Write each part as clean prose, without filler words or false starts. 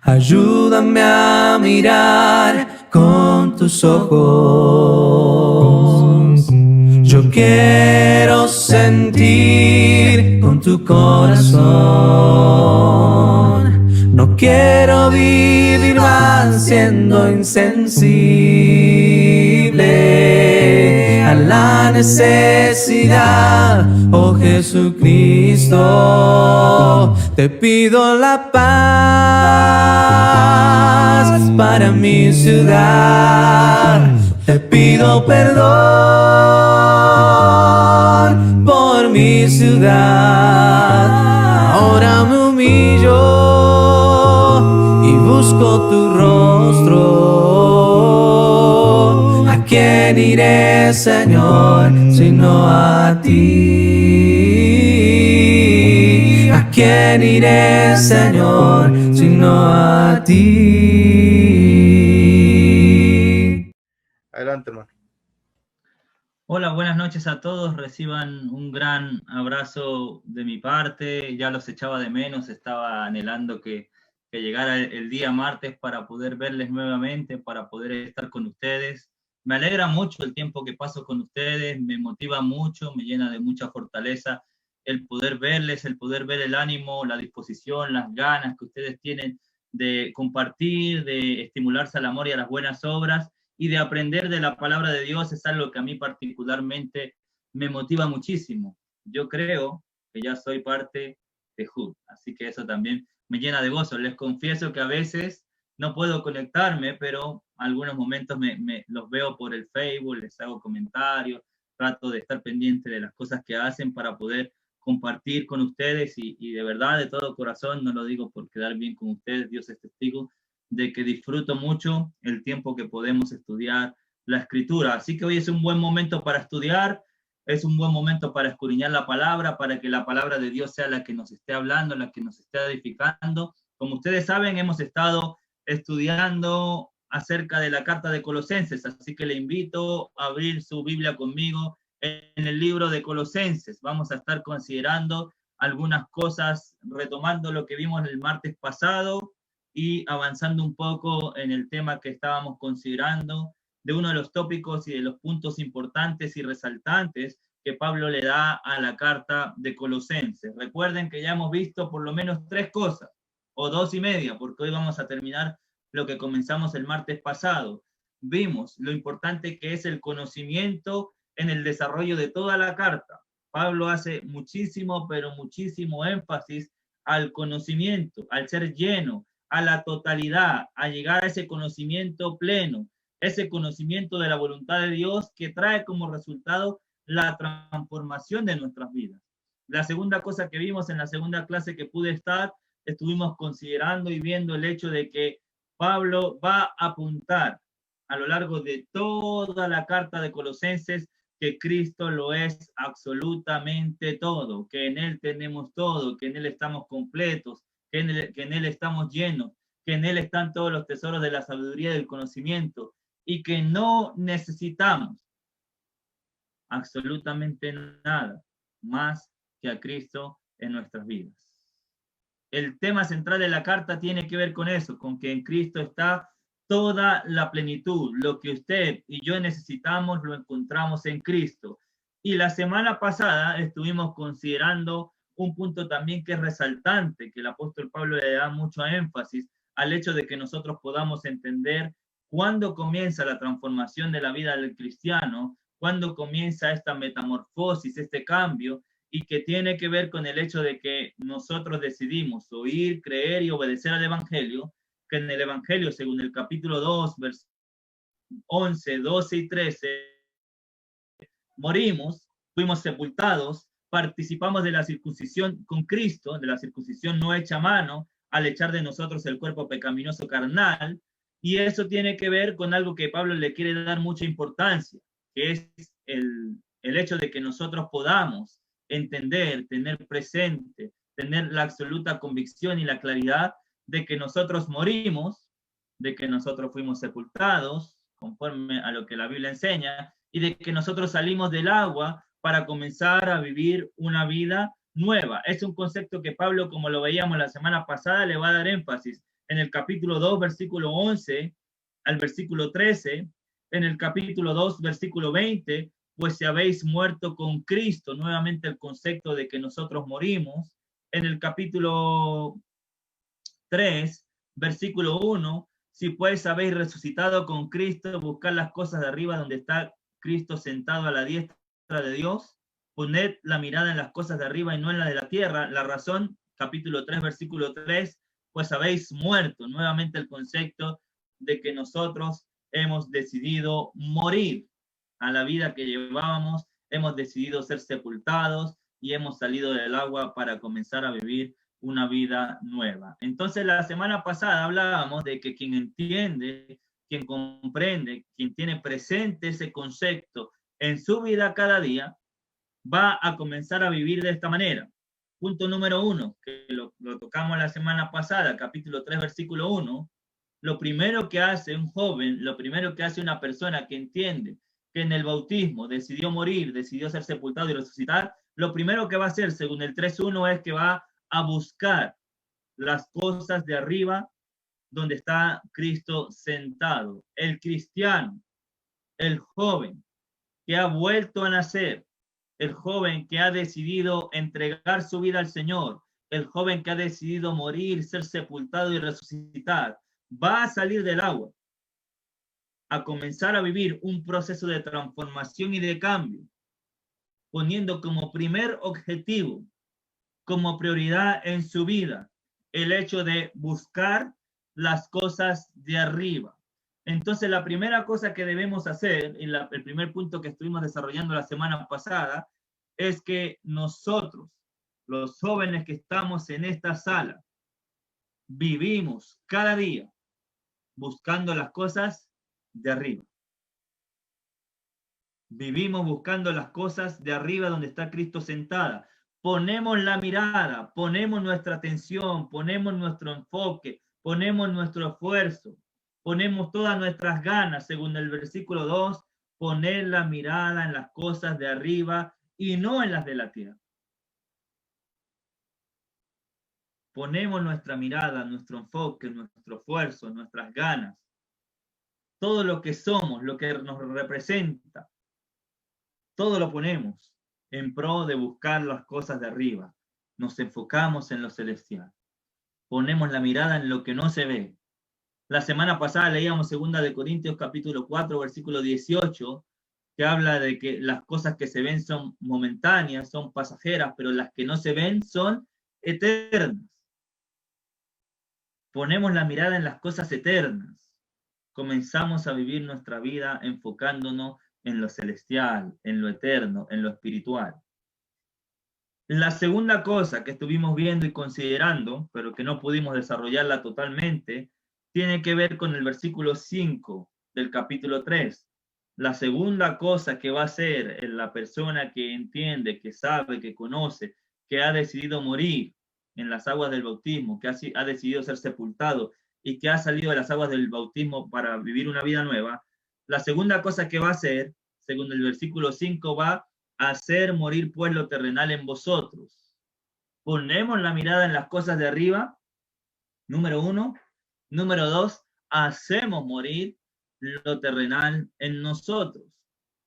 Ayúdame a mirar con tus ojos. Yo quiero sentir con tu corazón. No quiero vivir más siendo insensible a la necesidad. Oh Jesucristo, te pido la paz para mi ciudad. Te pido perdón por mi ciudad. Ahora me humillo y busco tu rostro. ¿A quién iré, Señor, sino a ti? ¿A quién iré, Señor, sino a ti? Adelante, hermano. Hola, buenas noches a todos. Reciban un gran abrazo de mi parte. Ya los echaba de menos, estaba anhelando que llegara el día martes para poder verles nuevamente, para poder estar con ustedes. Me alegra mucho el tiempo que paso con ustedes, me motiva mucho, me llena de mucha fortaleza el poder verles, el poder ver el ánimo, la disposición, las ganas que ustedes tienen de compartir, de estimularse al amor y a las buenas obras, y de aprender de la palabra de Dios. Es algo que a mí particularmente me motiva muchísimo. Yo creo que ya soy parte de HUD, así que eso también me llena de gozo. Les confieso que a veces no puedo conectarme, pero algunos momentos los veo por el Facebook, les hago comentarios, trato de estar pendiente de las cosas que hacen para poder compartir con ustedes y de verdad, de todo corazón, no lo digo por quedar bien con ustedes, Dios es testigo, de que disfruto mucho el tiempo que podemos estudiar la escritura. Así que hoy es un buen momento para estudiar, es un buen momento para escudriñar la palabra, para que la palabra de Dios sea la que nos esté hablando, la que nos esté edificando. Como ustedes saben, hemos estado estudiando acerca de la carta de Colosenses, así que le invito a abrir su Biblia conmigo en el libro de Colosenses. Vamos a estar considerando algunas cosas, retomando lo que vimos el martes pasado y avanzando un poco en el tema que estábamos considerando, de uno de los tópicos y de los puntos importantes y resaltantes que Pablo le da a la carta de Colosenses. Recuerden que ya hemos visto por lo menos 3 cosas, o 2 y media, porque hoy vamos a terminar lo que comenzamos el martes pasado. Vimos lo importante que es el conocimiento en el desarrollo de toda la carta. Pablo hace muchísimo, pero muchísimo énfasis al conocimiento, al ser lleno, a la totalidad, a llegar a ese conocimiento pleno, ese conocimiento de la voluntad de Dios que trae como resultado la transformación de nuestras vidas. La segunda cosa que vimos en la segunda clase que pude estar, estuvimos considerando y viendo el hecho de que Pablo va a apuntar a lo largo de toda la carta de Colosenses que Cristo lo es absolutamente todo, que en Él tenemos todo, que en Él estamos completos, que en Él estamos llenos, que en Él están todos los tesoros de la sabiduría y del conocimiento, y que no necesitamos absolutamente nada más que a Cristo en nuestras vidas. El tema central de la carta tiene que ver con eso, con que en Cristo está toda la plenitud. Lo que usted y yo necesitamos lo encontramos en Cristo. Y la semana pasada estuvimos considerando un punto también que es resaltante, que el apóstol Pablo le da mucho énfasis al hecho de que nosotros podamos entender cuándo comienza la transformación de la vida del cristiano, cuándo comienza esta metamorfosis, este cambio, y que tiene que ver con el hecho de que nosotros decidimos oír, creer y obedecer al Evangelio, que en el Evangelio, según el capítulo 2, versos 11, 12 y 13, morimos, fuimos sepultados, participamos de la circuncisión con Cristo, de la circuncisión no hecha a mano, al echar de nosotros el cuerpo pecaminoso carnal, y eso tiene que ver con algo que Pablo le quiere dar mucha importancia, que es el hecho de que nosotros podamos entender, tener presente, tener la absoluta convicción y la claridad de que nosotros morimos, de que nosotros fuimos sepultados, conforme a lo que la Biblia enseña, y de que nosotros salimos del agua para comenzar a vivir una vida nueva. Es un concepto que Pablo, como lo veíamos la semana pasada, le va a dar énfasis en el capítulo 2, versículo 11 al versículo 13, en el capítulo 2, versículo 20, pues si habéis muerto con Cristo, nuevamente el concepto de que nosotros morimos, en el capítulo 3, versículo 1, si pues habéis resucitado con Cristo, buscad las cosas de arriba donde está Cristo sentado a la diestra de Dios, poned la mirada en las cosas de arriba y no en la de la tierra. La razón, capítulo 3, versículo 3, pues habéis muerto. Nuevamente el concepto de que nosotros hemos decidido morir a la vida que llevábamos, hemos decidido ser sepultados y hemos salido del agua para comenzar a vivir una vida nueva. Entonces, la semana pasada hablábamos de que quien entiende, quien comprende, quien tiene presente ese concepto en su vida cada día, va a comenzar a vivir de esta manera. Punto número 1, que lo tocamos la semana pasada, capítulo 3, versículo 1. Lo primero que hace un joven, lo primero que hace una persona que entiende que en el bautismo decidió morir, decidió ser sepultado y resucitar, lo primero que va a hacer, según el 3.1, es que va a buscar las cosas de arriba donde está Cristo sentado. El cristiano, el joven que ha vuelto a nacer, el joven que ha decidido entregar su vida al Señor, el joven que ha decidido morir, ser sepultado y resucitar, va a salir del agua, a comenzar a vivir un proceso de transformación y de cambio, poniendo como primer objetivo, como prioridad en su vida, el hecho de buscar las cosas de arriba. Entonces, la primera cosa que debemos hacer, y el primer punto que estuvimos desarrollando la semana pasada, es que nosotros, los jóvenes que estamos en esta sala, vivimos cada día buscando las cosas de arriba. Vivimos buscando las cosas de arriba donde está Cristo sentada. Ponemos la mirada, ponemos nuestra atención, ponemos nuestro enfoque, ponemos nuestro esfuerzo, ponemos todas nuestras ganas, según el versículo 2, poner la mirada en las cosas de arriba y no en las de la tierra. Ponemos nuestra mirada, nuestro enfoque, nuestro esfuerzo, nuestras ganas, todo lo que somos, lo que nos representa, todo lo ponemos en pro de buscar las cosas de arriba. Nos enfocamos en lo celestial. Ponemos la mirada en lo que no se ve. La semana pasada leíamos 2 de Corintios capítulo 4, versículo 18, que habla de que las cosas que se ven son momentáneas, son pasajeras, pero las que no se ven son eternas. Ponemos la mirada en las cosas eternas. Comenzamos a vivir nuestra vida enfocándonos en lo celestial, en lo eterno, en lo espiritual. La segunda cosa que estuvimos viendo y considerando, pero que no pudimos desarrollarla totalmente, tiene que ver con el versículo 5 del capítulo 3. La segunda cosa que va a hacer la persona que entiende, que sabe, que conoce, que ha decidido morir en las aguas del bautismo, que ha decidido ser sepultado y que ha salido de las aguas del bautismo para vivir una vida nueva, la segunda cosa que va a hacer, según el versículo 5, va a hacer morir pues lo terrenal en vosotros. Ponemos la mirada en las cosas de arriba, número 1. Número 2, hacemos morir lo terrenal en nosotros.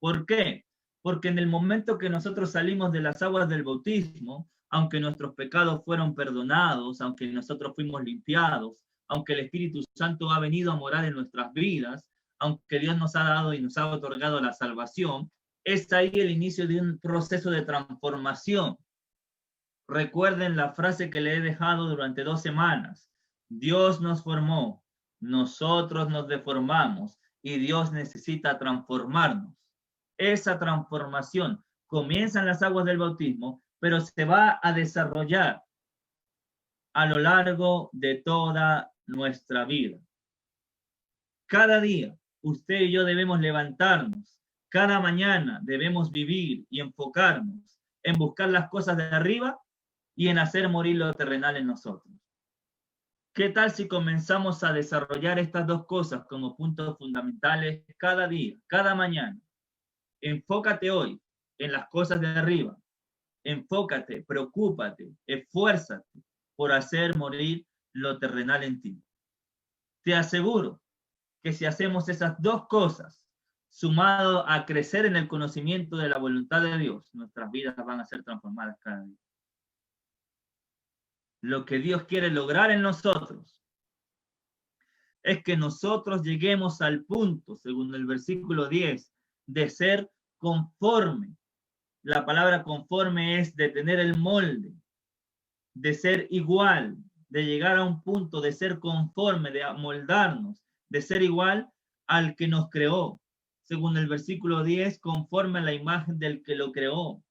¿Por qué? Porque en el momento que nosotros salimos de las aguas del bautismo, aunque nuestros pecados fueron perdonados, aunque nosotros fuimos limpiados, aunque el Espíritu Santo ha venido a morar en nuestras vidas, aunque Dios nos ha dado y nos ha otorgado la salvación, es ahí el inicio de un proceso de transformación. Recuerden la frase que le he dejado durante 2 semanas. Dios nos formó, nosotros nos deformamos y Dios necesita transformarnos. Esa transformación comienza en las aguas del bautismo, pero se va a desarrollar a lo largo de toda nuestra vida. Cada día, usted y yo debemos levantarnos. Cada mañana debemos vivir y enfocarnos en buscar las cosas de arriba y en hacer morir lo terrenal en nosotros. ¿Qué tal si comenzamos a desarrollar estas dos cosas como puntos fundamentales cada día, cada mañana? Enfócate hoy en las cosas de arriba. Enfócate, preocúpate, esfuérzate por hacer morir lo terrenal en ti. Te aseguro que si hacemos esas dos cosas, sumado a crecer en el conocimiento de la voluntad de Dios, nuestras vidas van a ser transformadas cada día. Lo que Dios quiere lograr en nosotros es que nosotros lleguemos al punto, según el versículo 10, de ser conforme. La palabra conforme es de tener el molde, de ser igual, de llegar a un punto de ser conforme, de amoldarnos, de ser igual al que nos creó. Según el versículo 10, conforme a la imagen del que lo creó.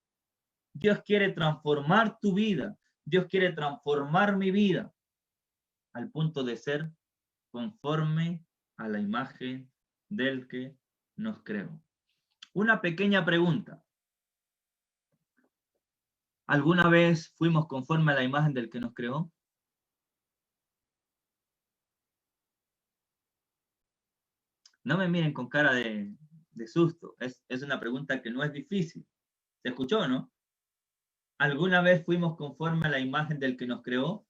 Dios quiere transformar tu vida. Dios quiere transformar mi vida al punto de ser conforme a la imagen del que nos creó. Una pequeña pregunta. ¿Alguna vez fuimos conforme a la imagen del que nos creó? No me miren con cara de susto. Es una pregunta que no es difícil. ¿Se escuchó, no? ¿Alguna vez fuimos conforme a la imagen del que nos creó?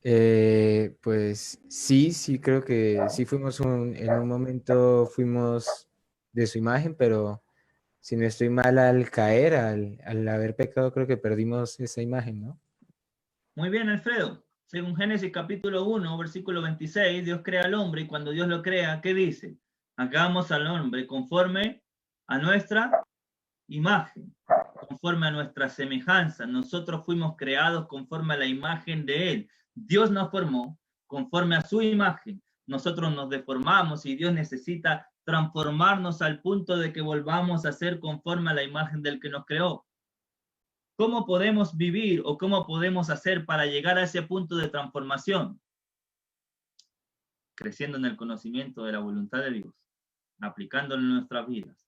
Pues sí, creo que sí fuimos en un momento fuimos de su imagen, pero si no estoy mal al caer, al haber pecado, creo que perdimos esa imagen, ¿no? Muy bien, Alfredo. Según Génesis capítulo 1, versículo 26, Dios crea al hombre y cuando Dios lo crea, ¿qué dice? Hagamos al hombre conforme a nuestra imagen, conforme a nuestra semejanza. Nosotros fuimos creados conforme a la imagen de Él. Dios nos formó conforme a su imagen. Nosotros nos deformamos y Dios necesita transformarnos al punto de que volvamos a ser conforme a la imagen del que nos creó. ¿Cómo podemos vivir o cómo podemos hacer para llegar a ese punto de transformación? Creciendo en el conocimiento de la voluntad de Dios, aplicándolo en nuestras vidas,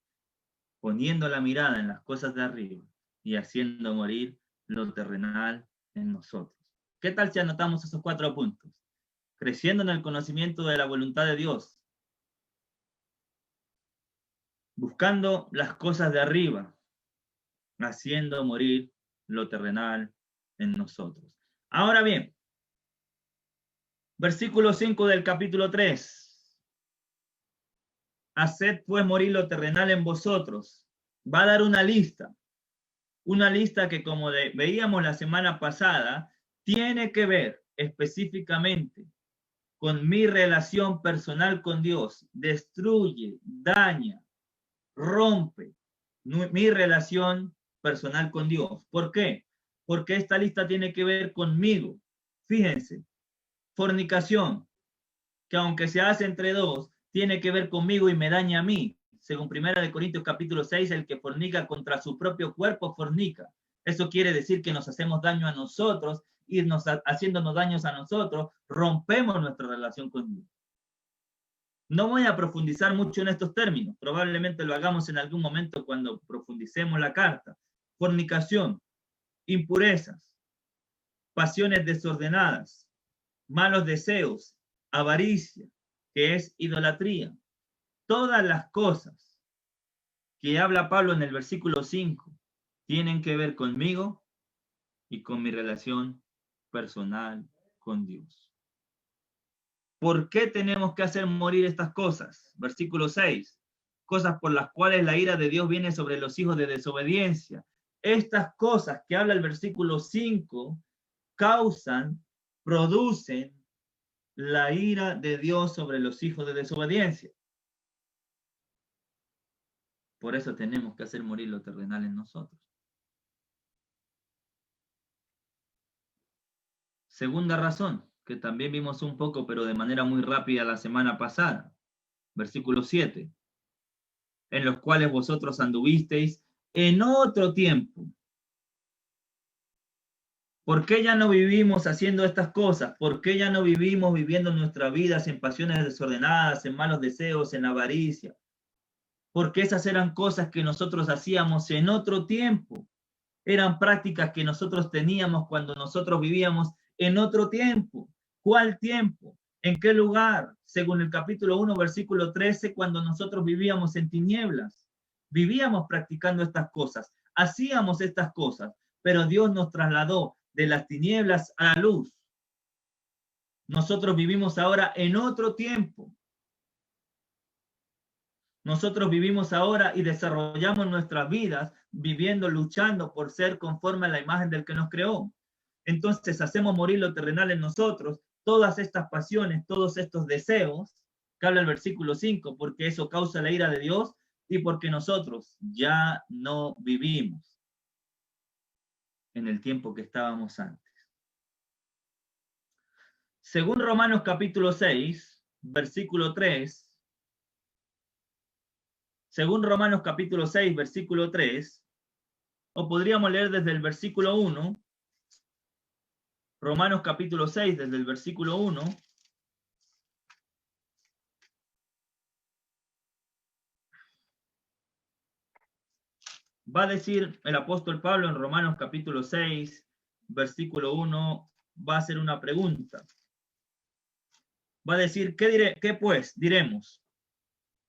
poniendo la mirada en las cosas de arriba y haciendo morir lo terrenal en nosotros. ¿Qué tal si anotamos esos 4 puntos? Creciendo en el conocimiento de la voluntad de Dios, buscando las cosas de arriba, haciendo morir lo terrenal en nosotros. Ahora bien, versículo 5 del capítulo 3. Haced pues morir lo terrenal en vosotros. Va a dar una lista que como veíamos la semana pasada, tiene que ver específicamente con mi relación personal con Dios. Destruye, daña, rompe mi relación personal con Dios. ¿Por qué? Porque esta lista tiene que ver conmigo. Fíjense, fornicación, que aunque se hace entre dos, tiene que ver conmigo y me daña a mí. Según 1 Corintios capítulo 6, el que fornica contra su propio cuerpo fornica. Eso quiere decir que nos hacemos daño a nosotros y haciéndonos daños a nosotros, rompemos nuestra relación con Dios. No voy a profundizar mucho en estos términos, probablemente lo hagamos en algún momento cuando profundicemos la carta. Fornicación, impurezas, pasiones desordenadas, malos deseos, avaricia, que es idolatría. Todas las cosas que habla Pablo en el versículo 5 tienen que ver conmigo y con mi relación personal con Dios. ¿Por qué tenemos que hacer morir estas cosas? Versículo 6. Cosas por las cuales la ira de Dios viene sobre los hijos de desobediencia. Estas cosas que habla el versículo 5 producen la ira de Dios sobre los hijos de desobediencia. Por eso tenemos que hacer morir lo terrenal en nosotros. Segunda razón, que también vimos un poco, pero de manera muy rápida la semana pasada. Versículo 7. En los cuales vosotros anduvisteis en otro tiempo. ¿Por qué ya no vivimos haciendo estas cosas? ¿Por qué ya no vivimos viviendo nuestras vidas en pasiones desordenadas, en malos deseos, en avaricia? Porque esas eran cosas que nosotros hacíamos en otro tiempo. Eran prácticas que nosotros teníamos cuando nosotros vivíamos en otro tiempo. ¿Cuál tiempo? ¿En qué lugar? Según el capítulo 1, versículo 13, cuando nosotros vivíamos en tinieblas. Vivíamos practicando estas cosas, hacíamos estas cosas, pero Dios nos trasladó de las tinieblas a la luz. Nosotros vivimos ahora en otro tiempo. Nosotros vivimos ahora y desarrollamos nuestras vidas viviendo, luchando por ser conforme a la imagen del que nos creó. Entonces hacemos morir lo terrenal en nosotros, todas estas pasiones, todos estos deseos, que habla el versículo 5, porque eso causa la ira de Dios y porque nosotros ya no vivimos en el tiempo que estábamos antes. Según Romanos capítulo 6, versículo 3, según Romanos capítulo 6, versículo 3, o podríamos leer desde el versículo 1, Romanos capítulo 6, desde el versículo 1, va a decir el apóstol Pablo en Romanos capítulo 6, versículo 1, va a hacer una pregunta. Va a decir, ¿qué pues diremos?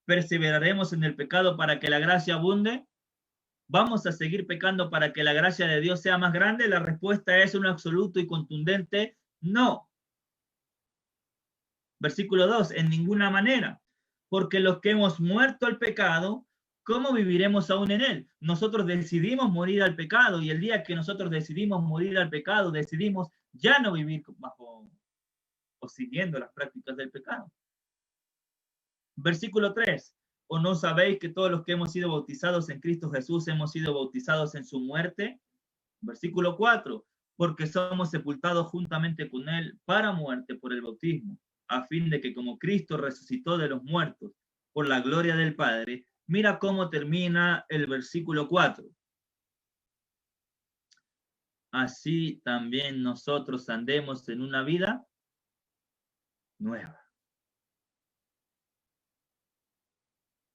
¿Perseveraremos en el pecado para que la gracia abunde? ¿Vamos a seguir pecando para que la gracia de Dios sea más grande? La respuesta es un absoluto y contundente no. Versículo 2, en ninguna manera, porque los que hemos muerto al pecado, ¿cómo viviremos aún en él? Nosotros decidimos morir al pecado y el día que nosotros decidimos morir al pecado, decidimos ya no vivir bajo o siguiendo las prácticas del pecado. Versículo 3, ¿o no sabéis que todos los que hemos sido bautizados en Cristo Jesús hemos sido bautizados en su muerte? Versículo 4, porque somos sepultados juntamente con él para muerte por el bautismo, a fin de que como Cristo resucitó de los muertos por la gloria del Padre, mira cómo termina el versículo 4. Así también nosotros andemos en una vida nueva.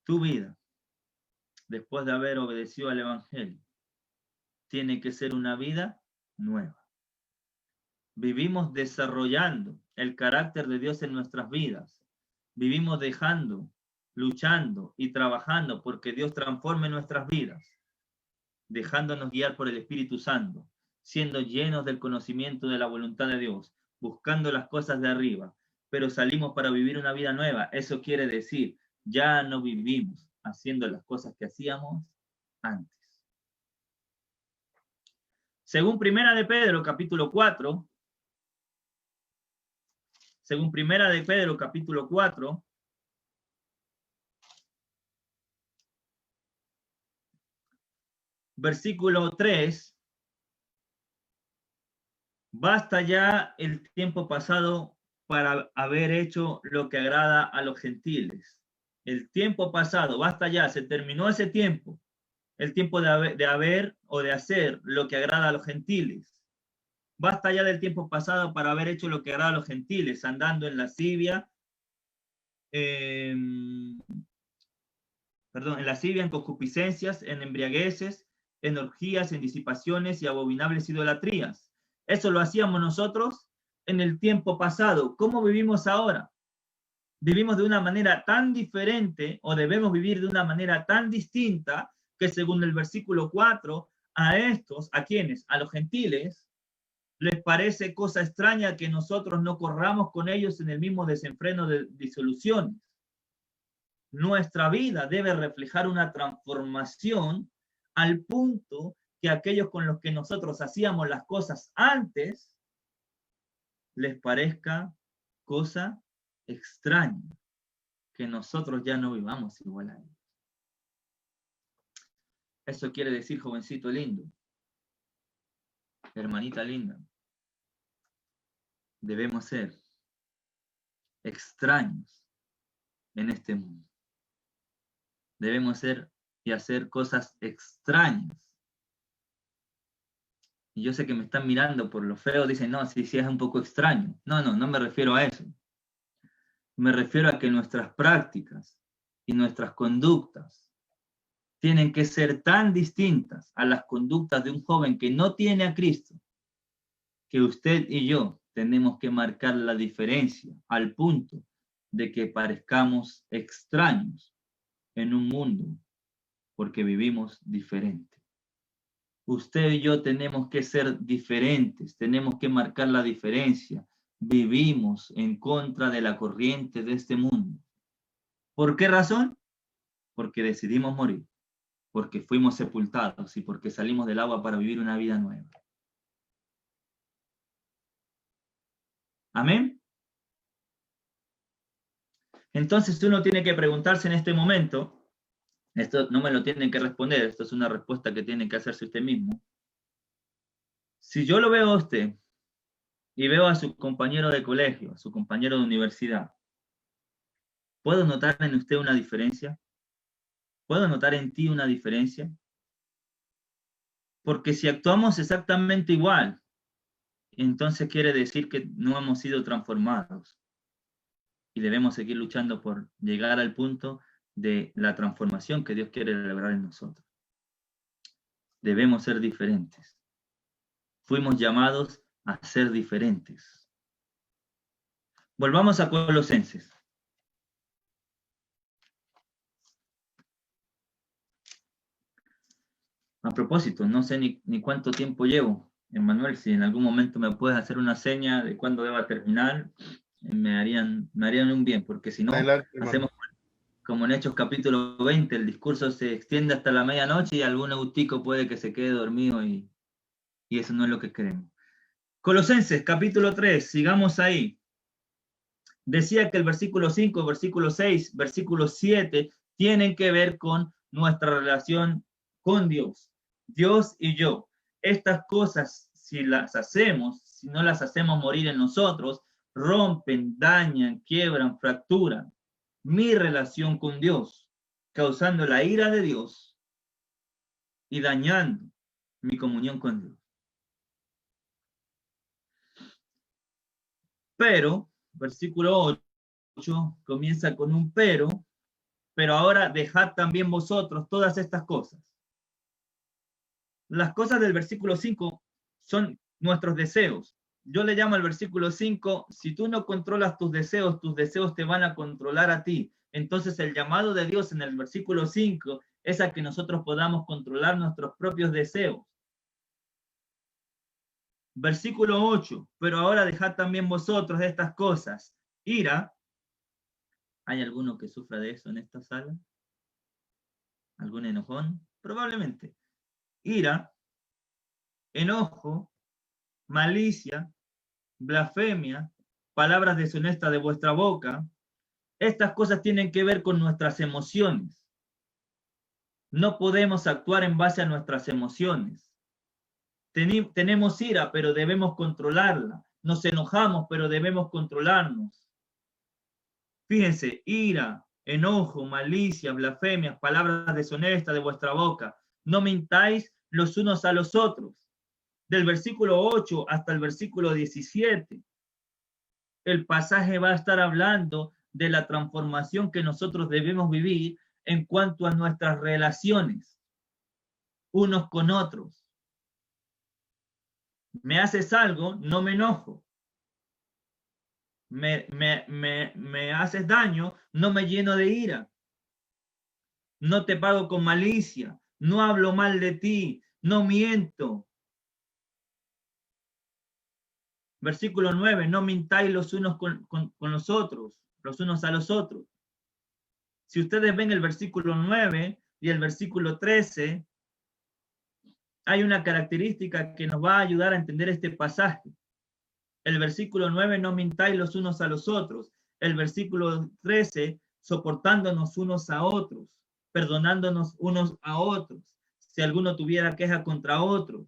Tu vida, después de haber obedecido al Evangelio, tiene que ser una vida nueva. Vivimos desarrollando el carácter de Dios en nuestras vidas. Vivimos dejando, luchando y trabajando porque Dios transforme nuestras vidas, dejándonos guiar por el Espíritu Santo, siendo llenos del conocimiento de la voluntad de Dios, buscando las cosas de arriba, pero salimos para vivir una vida nueva. Eso quiere decir, ya no vivimos haciendo las cosas que hacíamos antes. Según Primera de Pedro, capítulo 4, según Primera de Pedro, capítulo 4, versículo 3, basta ya el tiempo pasado para haber hecho lo que agrada a los gentiles. El tiempo pasado, basta ya, se terminó ese tiempo. El tiempo de haber o de hacer lo que agrada a los gentiles. Basta ya del tiempo pasado para haber hecho lo que agrada a los gentiles, andando en lascivia, en lascivia, en concupiscencias, en embriagueces, en orgías, en disipaciones y abominables idolatrías. Eso lo hacíamos nosotros en el tiempo pasado. ¿Cómo vivimos ahora? Vivimos de una manera tan diferente, o debemos vivir de una manera tan distinta, que según el versículo 4, a estos, ¿a quiénes? A los gentiles, les parece cosa extraña que nosotros no corramos con ellos en el mismo desenfreno de disoluciones. Nuestra vida debe reflejar una transformación al punto que aquellos con los que nosotros hacíamos las cosas antes les parezca cosa extraña que nosotros ya no vivamos igual a ellos. Eso quiere decir, jovencito lindo, hermanita linda, debemos ser extraños en este mundo. Debemos ser y hacer cosas extrañas. Y yo sé que me están mirando por lo feo, dicen, no, sí, es un poco extraño. No me refiero a eso. Me refiero a que nuestras prácticas y nuestras conductas tienen que ser tan distintas a las conductas de un joven que no tiene a Cristo, que usted y yo tenemos que marcar la diferencia al punto de que parezcamos extraños en un mundo porque vivimos diferente. Usted y yo tenemos que ser diferentes, tenemos que marcar la diferencia. Vivimos en contra de la corriente de este mundo. ¿Por qué razón? Porque decidimos morir, porque fuimos sepultados y porque salimos del agua para vivir una vida nueva. ¿Amén? Entonces uno tiene que preguntarse en este momento, esto no me lo tienen que responder, esto es una respuesta que tiene que hacerse usted mismo. Si yo lo veo a usted y veo a su compañero de colegio, a su compañero de universidad, ¿puedo notar en usted una diferencia? ¿Puedo notar en ti una diferencia? Porque si actuamos exactamente igual, entonces quiere decir que no hemos sido transformados. Y debemos seguir luchando por llegar al punto de la transformación que Dios quiere lograr en nosotros. Debemos ser diferentes. Fuimos llamados a ser diferentes. Volvamos a Colosenses. A propósito, no sé ni cuánto tiempo llevo. Emmanuel, si en algún momento me puedes hacer una seña de cuándo deba terminar, me harían un bien, porque si no, Adelante, hacemos como en Hechos capítulo 20, el discurso se extiende hasta la medianoche y algún eutico puede que se quede dormido y eso no es lo que queremos. Colosenses capítulo 3, sigamos ahí. Decía que el versículo 5, versículo 6, versículo 7 tienen que ver con nuestra relación con Dios. Dios y yo. Estas cosas, si las hacemos, si no las hacemos morir en nosotros, rompen, dañan, quiebran, fracturan mi relación con Dios, causando la ira de Dios y dañando mi comunión con Dios. Pero, versículo 8 comienza con un pero ahora dejad también vosotros todas estas cosas. Las cosas del versículo 5 son nuestros deseos. Yo le llamo al versículo 5, si tú no controlas tus deseos te van a controlar a ti. Entonces el llamado de Dios en el versículo 5 es a que nosotros podamos controlar nuestros propios deseos. Versículo 8, pero ahora dejad también vosotros estas cosas. Ira. ¿Hay alguno que sufra de eso en esta sala? ¿Algún enojón? Probablemente. Ira, enojo, malicia, blasfemia, palabras deshonestas de vuestra boca. Estas cosas tienen que ver con nuestras emociones. No podemos actuar en base a nuestras emociones. Tenemos ira, pero debemos controlarla. Nos enojamos, pero debemos controlarnos. Fíjense, ira, enojo, malicia, blasfemias, palabras deshonestas de vuestra boca. No mintáis los unos a los otros. Del versículo 8 hasta el versículo 17. El pasaje va a estar hablando de la transformación que nosotros debemos vivir en cuanto a nuestras relaciones unos con otros. Me haces algo, no me enojo. Me haces daño, no me lleno de ira. No te pago con malicia, no hablo mal de ti, no miento. Versículo 9, no mintáis los unos con los otros, los unos a los otros. Si ustedes ven el versículo 9 y el versículo 13, hay una característica que nos va a ayudar a entender este pasaje. El versículo 9, no mintáis los unos a los otros. El versículo 13, soportándonos unos a otros, perdonándonos unos a otros. Si alguno tuviera queja contra otro,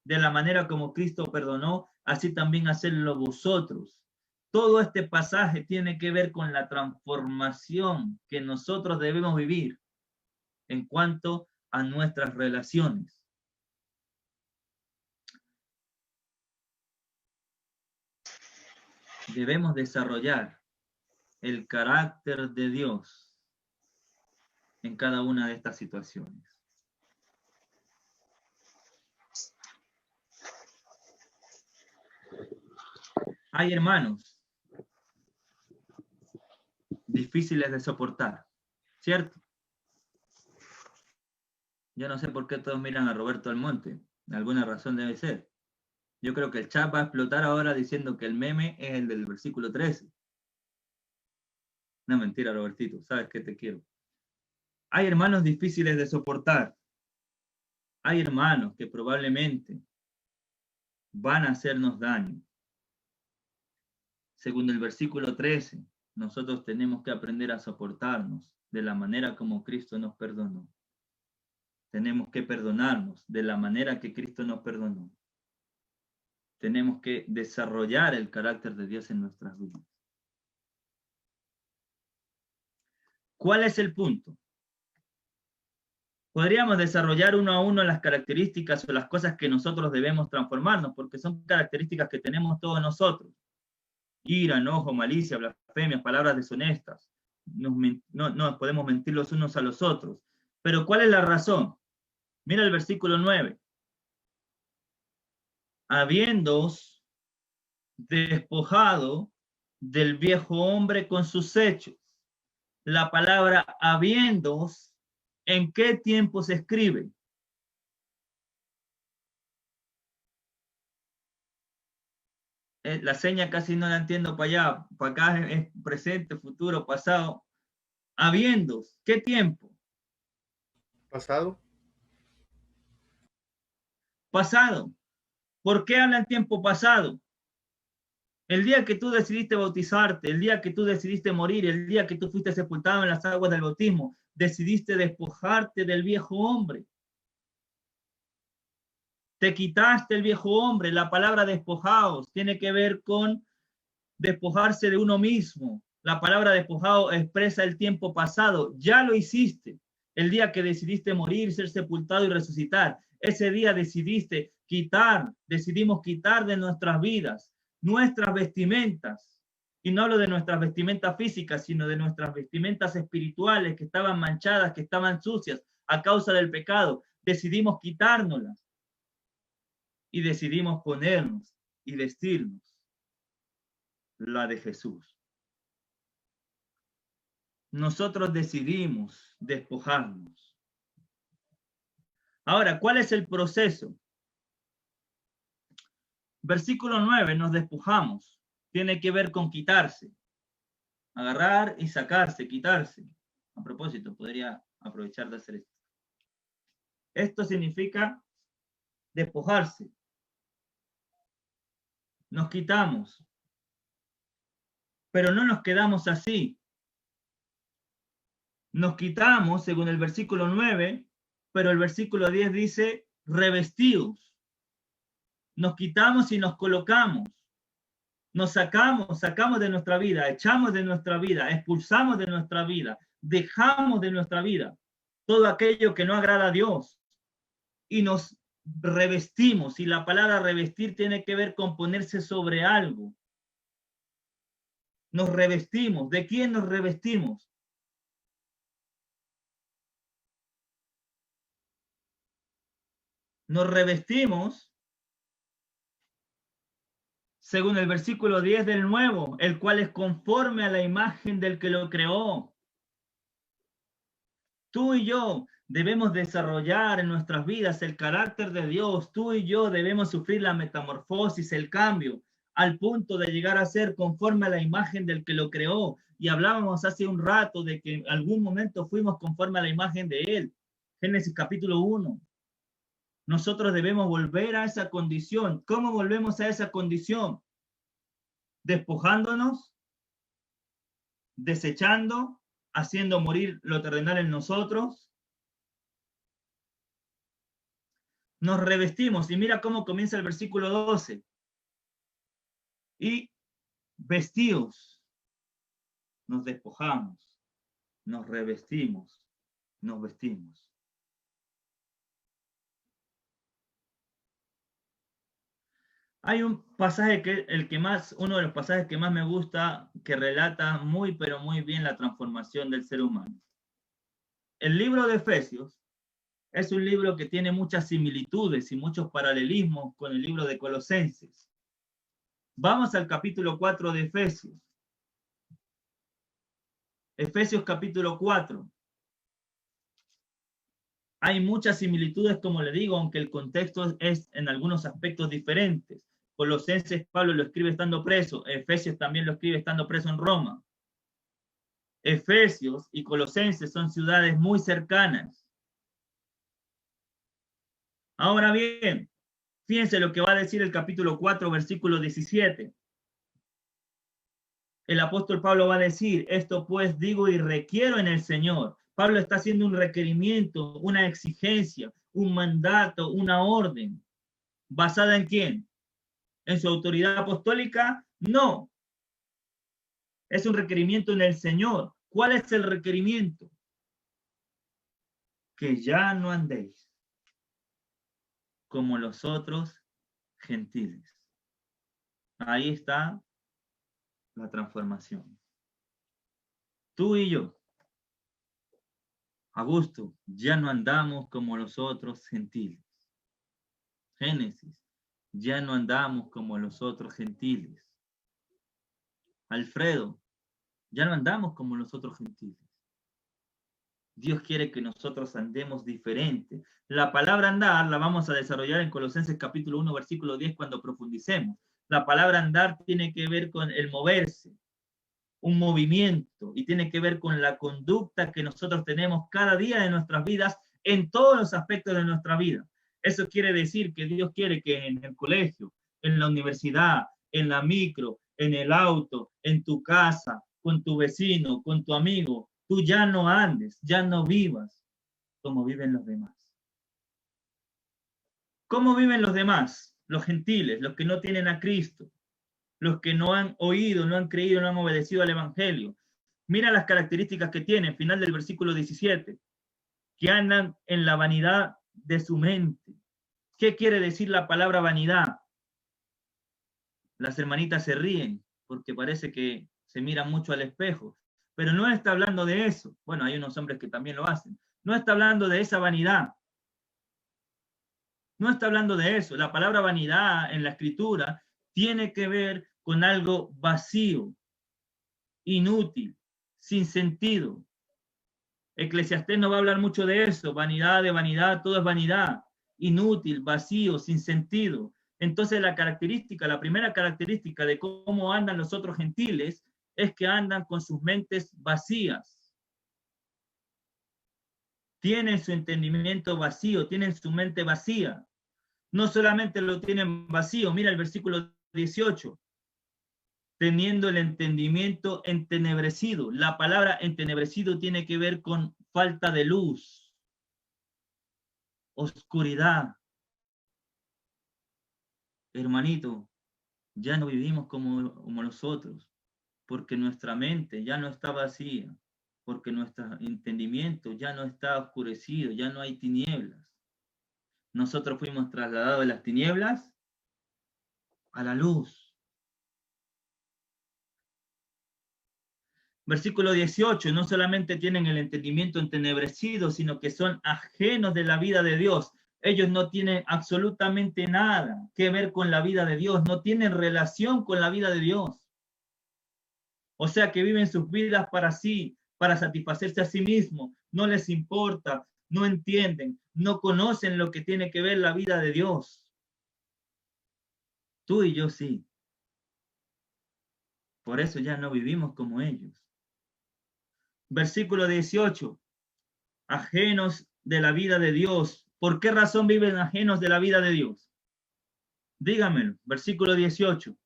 de la manera como Cristo perdonó, así también hacedlo vosotros. Todo este pasaje tiene que ver con la transformación que nosotros debemos vivir en cuanto a nuestras relaciones. Debemos desarrollar el carácter de Dios en cada una de estas situaciones. Hay hermanos difíciles de soportar, ¿cierto? Yo no sé por qué todos miran a Roberto Almonte. Alguna razón debe ser. Yo creo que el chat va a explotar ahora diciendo que el meme es el del versículo 13. No, mentira, Robertito. Sabes que te quiero. Hay hermanos difíciles de soportar. Hay hermanos que probablemente van a hacernos daño. Según el versículo 13, nosotros tenemos que aprender a soportarnos de la manera como Cristo nos perdonó. Tenemos que perdonarnos de la manera que Cristo nos perdonó. Tenemos que desarrollar el carácter de Dios en nuestras vidas. ¿Cuál es el punto? Podríamos desarrollar uno a uno las características o las cosas que nosotros debemos transformarnos, porque son características que tenemos todos nosotros. Ira, enojo, malicia, blasfemias, palabras deshonestas. No podemos mentir los unos a los otros. Pero ¿cuál es la razón? Mira el versículo 9. Habiéndoos despojado del viejo hombre con sus hechos. La palabra habiéndoos, ¿en qué tiempo se escribe? La seña casi no la entiendo para allá. Para acá es presente, futuro, pasado. Habiéndoos, ¿qué tiempo? Pasado. Pasado. ¿Por qué habla en tiempo pasado? El día que tú decidiste bautizarte, el día que tú decidiste morir, el día que tú fuiste sepultado en las aguas del bautismo, decidiste despojarte del viejo hombre. Te quitaste el viejo hombre. La palabra despojaos tiene que ver con despojarse de uno mismo. La palabra despojado expresa el tiempo pasado. Ya lo hiciste. El día que decidiste morir, ser sepultado y resucitar. Ese día decidiste decidimos quitar de nuestras vidas nuestras vestimentas. Y no hablo de nuestras vestimentas físicas, sino de nuestras vestimentas espirituales que estaban manchadas, que estaban sucias a causa del pecado. Decidimos quitárnoslas. Y decidimos ponernos y vestirnos la de Jesús. Nosotros decidimos despojarnos. Ahora, ¿cuál es el proceso? Versículo 9, nos despojamos. Tiene que ver con quitarse. Agarrar y sacarse, quitarse. A propósito, podría aprovechar de hacer esto. Esto significa despojarse. Nos quitamos. Pero no nos quedamos así. Nos quitamos, según el versículo 9, pero el versículo 10 dice, revestidos. Nos quitamos y nos colocamos. Nos sacamos de nuestra vida, echamos de nuestra vida, expulsamos de nuestra vida, dejamos de nuestra vida todo aquello que no agrada a Dios y nos revestimos. Y la palabra revestir tiene que ver con ponerse sobre algo. Nos revestimos. ¿De quién nos revestimos? Nos revestimos según el versículo 10 del nuevo, el cual es conforme a la imagen del que lo creó. Tú y yo debemos desarrollar en nuestras vidas el carácter de Dios. Tú y yo debemos sufrir la metamorfosis, el cambio, al punto de llegar a ser conforme a la imagen del que lo creó. Y hablábamos hace un rato de que en algún momento fuimos conforme a la imagen de Él. Génesis capítulo 1. Nosotros debemos volver a esa condición. ¿Cómo volvemos a esa condición? Despojándonos, desechando, haciendo morir lo terrenal en nosotros. Nos revestimos. Y mira cómo comienza el versículo 12. Y vestidos. Nos despojamos, nos revestimos, nos vestimos. Hay un pasaje uno de los pasajes que más me gusta, que relata muy, pero muy bien la transformación del ser humano. El libro de Efesios es un libro que tiene muchas similitudes y muchos paralelismos con el libro de Colosenses. Vamos al capítulo 4 de Efesios. Efesios capítulo 4. Hay muchas similitudes, como le digo, aunque el contexto es en algunos aspectos diferentes. Colosenses, Pablo lo escribe estando preso. Efesios también lo escribe estando preso en Roma. Efesios y Colosenses son ciudades muy cercanas. Ahora bien, fíjense lo que va a decir el capítulo 4, versículo 17. El apóstol Pablo va a decir, esto pues digo y requiero en el Señor. Pablo está haciendo un requerimiento, una exigencia, un mandato, una orden. ¿Basada en quién? ¿En su autoridad apostólica? No. Es un requerimiento en el Señor. ¿Cuál es el requerimiento? Que ya no andéis como los otros gentiles. Ahí está la transformación. Tú y yo, Augusto, ya no andamos como los otros gentiles. Génesis, ya no andamos como los otros gentiles. Alfredo, ya no andamos como los otros gentiles. Dios quiere que nosotros andemos diferente. La palabra andar la vamos a desarrollar en Colosenses capítulo 1, versículo 10 cuando profundicemos. La palabra andar tiene que ver con el moverse, un movimiento, y tiene que ver con la conducta que nosotros tenemos cada día de nuestras vidas en todos los aspectos de nuestra vida. Eso quiere decir que Dios quiere que en el colegio, en la universidad, en la micro, en el auto, en tu casa, con tu vecino, con tu amigo, tú ya no andes, ya no vivas como viven los demás. ¿Cómo viven los demás? Los gentiles, los que no tienen a Cristo, los que no han oído, no han creído, no han obedecido al Evangelio. Mira las características que tienen, final del versículo 17, que andan en la vanidad de su mente. ¿Qué quiere decir la palabra vanidad? Las hermanitas se ríen porque parece que se miran mucho al espejo, pero no está hablando de eso. Bueno, hay unos hombres que también lo hacen. No está hablando de esa vanidad. No está hablando de eso. La palabra vanidad en la escritura tiene que ver con algo vacío, inútil, sin sentido. Eclesiastés no va a hablar mucho de eso. Vanidad de vanidad, todo es vanidad. Inútil, vacío, sin sentido. Entonces la primera característica de cómo andan los otros gentiles es que andan con sus mentes vacías. Tienen su entendimiento vacío, tienen su mente vacía. No solamente lo tienen vacío, mira el versículo 18. Teniendo el entendimiento entenebrecido. La palabra entenebrecido tiene que ver con falta de luz, oscuridad. Hermanito, ya no vivimos como nosotros, porque nuestra mente ya no está vacía, porque nuestro entendimiento ya no está oscurecido, ya no hay tinieblas. Nosotros fuimos trasladados de las tinieblas a la luz. Versículo 18, no solamente tienen el entendimiento entenebrecido, sino que son ajenos de la vida de Dios. Ellos no tienen absolutamente nada que ver con la vida de Dios, no tienen relación con la vida de Dios. O sea que viven sus vidas para sí, para satisfacerse a sí mismos. No les importa, no entienden, no conocen lo que tiene que ver la vida de Dios. Tú y yo sí. Por eso ya no vivimos como ellos. Versículo 18. Ajenos de la vida de Dios. ¿Por qué razón viven ajenos de la vida de Dios? Dígamelo. Versículo 18.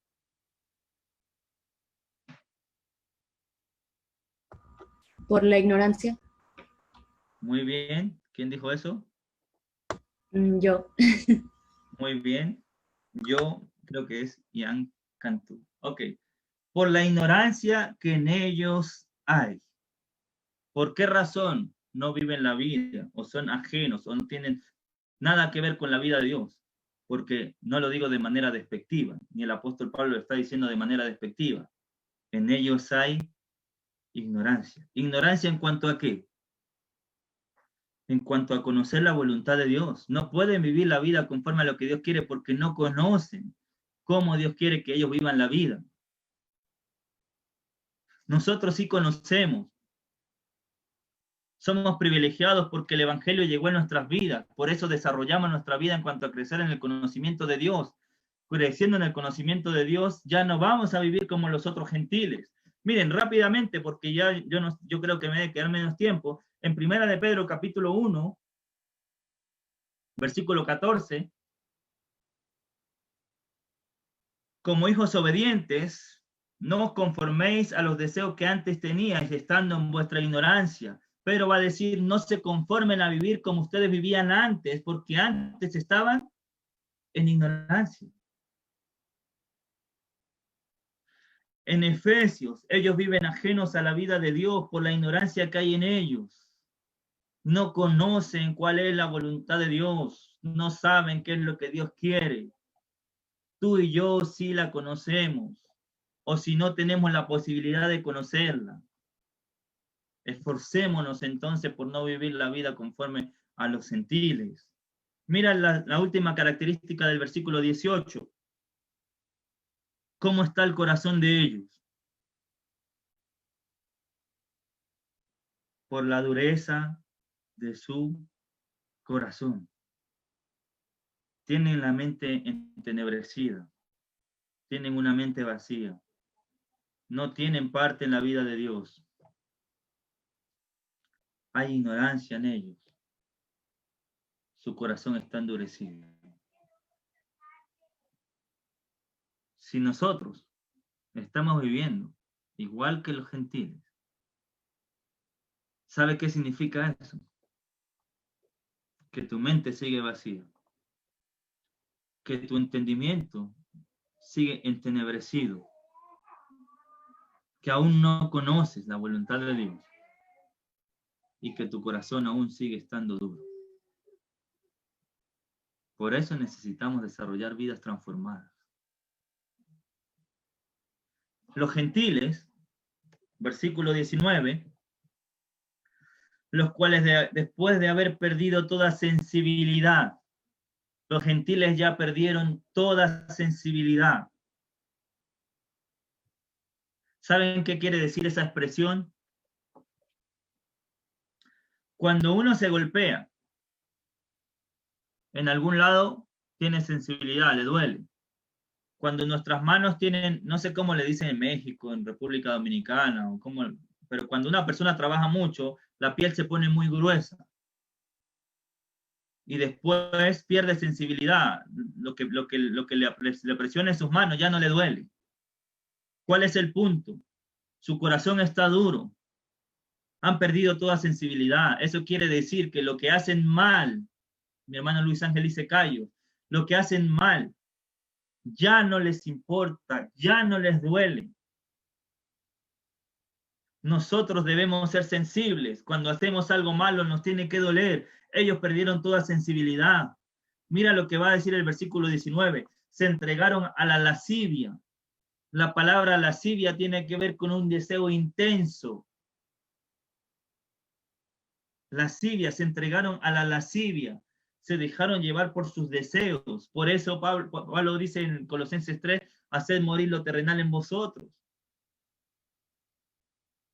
Por la ignorancia. Muy bien. ¿Quién dijo eso? Yo. Muy bien. Yo creo que es Ian Cantú. Ok. Por la ignorancia que en ellos hay. ¿Por qué razón no viven la vida o son ajenos o no tienen nada que ver con la vida de Dios? Porque no lo digo de manera despectiva, ni el apóstol Pablo lo está diciendo de manera despectiva. En ellos hay ignorancia. ¿Ignorancia en cuanto a qué? En cuanto a conocer la voluntad de Dios. No pueden vivir la vida conforme a lo que Dios quiere porque no conocen cómo Dios quiere que ellos vivan la vida. Nosotros sí conocemos. Somos privilegiados porque el Evangelio llegó a nuestras vidas. Por eso desarrollamos nuestra vida en cuanto a crecer en el conocimiento de Dios. Creciendo en el conocimiento de Dios, ya no vamos a vivir como los otros gentiles. Miren, rápidamente, porque ya yo creo que me debe quedar menos tiempo. En Primera de Pedro, capítulo 1, versículo 14. Como hijos obedientes, no os conforméis a los deseos que antes teníais, estando en vuestra ignorancia. Pero va a decir, no se conformen a vivir como ustedes vivían antes, porque antes estaban en ignorancia. En Efesios, ellos viven ajenos a la vida de Dios por la ignorancia que hay en ellos. No conocen cuál es la voluntad de Dios, no saben qué es lo que Dios quiere. Tú y yo sí la conocemos, o si no tenemos la posibilidad de conocerla. Esforcémonos entonces por no vivir la vida conforme a los gentiles. Mira la última característica del versículo 18. ¿Cómo está el corazón de ellos? Por la dureza de su corazón. Tienen la mente entenebrecida. Tienen una mente vacía. No tienen parte en la vida de Dios. Hay ignorancia en ellos. Su corazón está endurecido. Si nosotros estamos viviendo igual que los gentiles, ¿sabe qué significa eso? Que tu mente sigue vacía. Que tu entendimiento sigue entenebrecido. Que aún no conoces la voluntad de Dios. Y que tu corazón aún sigue estando duro. Por eso necesitamos desarrollar vidas transformadas. Los gentiles, versículo 19, los cuales después de haber perdido toda sensibilidad, los gentiles ya perdieron toda sensibilidad. ¿Saben qué quiere decir esa expresión? Cuando uno se golpea en algún lado, tiene sensibilidad, le duele. Cuando nuestras manos tienen, no sé cómo le dicen en México, en República Dominicana, o cómo, pero cuando una persona trabaja mucho, la piel se pone muy gruesa. Y después pierde sensibilidad. Lo que le presiona en sus manos ya no le duele. ¿Cuál es el punto? Su corazón está duro. Han perdido toda sensibilidad. Eso quiere decir que lo que hacen mal, mi hermano Luis Ángel dice Cayo, lo que hacen mal ya no les importa, ya no les duele. Nosotros debemos ser sensibles. Cuando hacemos algo malo nos tiene que doler. Ellos perdieron toda sensibilidad. Mira lo que va a decir el versículo 19. Se entregaron a la lascivia. La palabra lascivia tiene que ver con un deseo intenso. Lascivia, se entregaron a la lascivia. Se dejaron llevar por sus deseos. Por eso Pablo dice en Colosenses 3, haced morir lo terrenal en vosotros.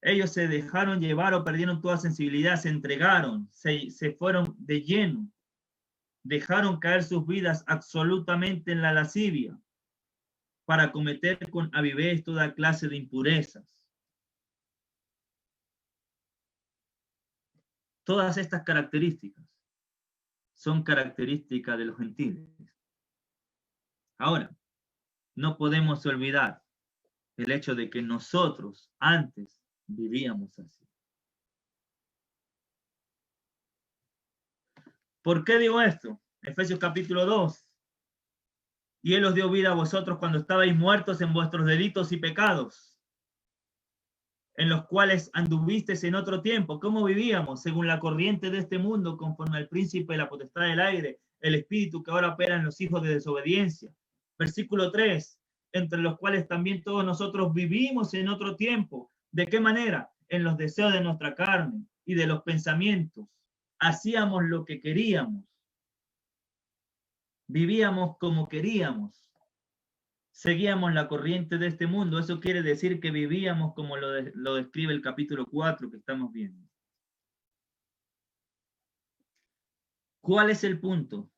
Ellos se dejaron llevar o perdieron toda sensibilidad, se entregaron, se fueron de lleno. Dejaron caer sus vidas absolutamente en la lascivia para cometer con avidez toda clase de impurezas. Todas estas características son características de los gentiles. Ahora, no podemos olvidar el hecho de que nosotros antes vivíamos así. ¿Por qué digo esto? Efesios capítulo 2. Y Él os dio vida a vosotros cuando estabais muertos en vuestros delitos y pecados, en los cuales anduvisteis en otro tiempo. ¿Cómo vivíamos? Según la corriente de este mundo, conforme al príncipe de la potestad del aire, el espíritu que ahora opera en los hijos de desobediencia. Versículo 3. Entre los cuales también todos nosotros vivimos en otro tiempo. ¿De qué manera? En los deseos de nuestra carne y de los pensamientos. Hacíamos lo que queríamos. Vivíamos como queríamos. Seguíamos la corriente de este mundo. Eso quiere decir que vivíamos como lo describe el capítulo 4 que estamos viendo. ¿Cuál es el punto